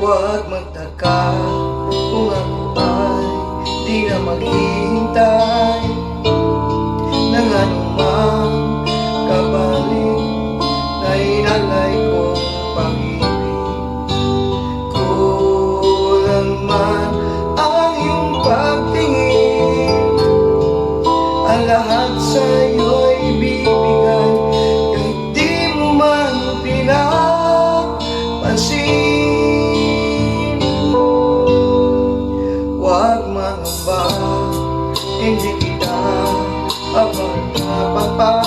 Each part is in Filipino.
Huwag magtaka kung ako ay di na maghihintay ng anumang kapalit na inalay kong pag-ibig. Kulang man ang iyong pagtingin, ang lahat sa'yo'y bibigay kahit di mo man pinapansin. Huwag mangamba, hindi kita papagpapapan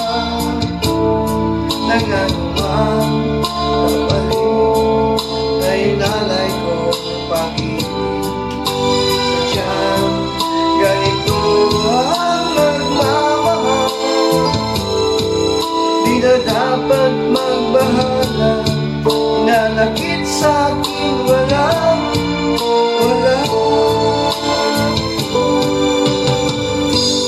ng anumang kapalit na inalay kong pag-ibig. Sadyang ganito ang nagmamahal, di na dapat magbahala, nanakit sa'kin walang wala.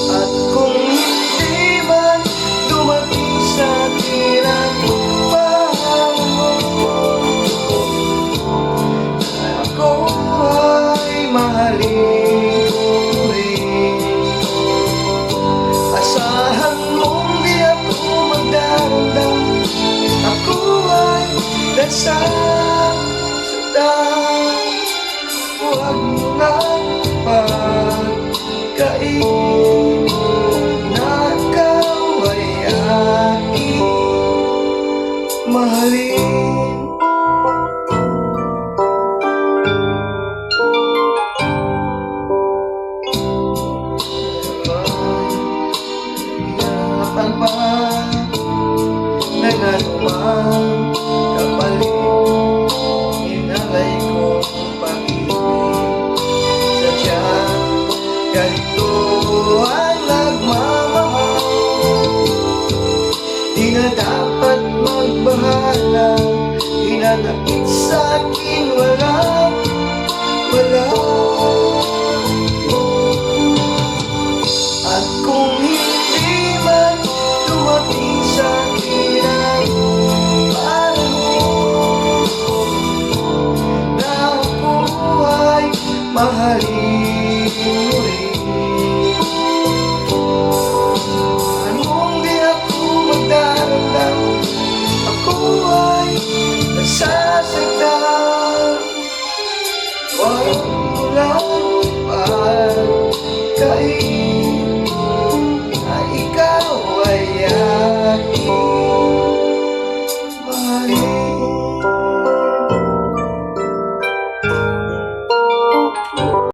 At kung hindi man dumating sa'kin ang mahal mo, ako ay mahalin mo rin. Asahan mong di ako magdadam, ako ay nasasaktan. Huwag mo nang pagkain na ikaw ay aking mahalin. Hirapan pa ng anumang kapalit, inalay ko pag-ibig. Sadyang ganito ang nagmamahal, di na dapat magbahala, hinanakit sa'kin walang wala. At kung hindi man dumating sa'kin ang mahal mo, na ako ay mahalin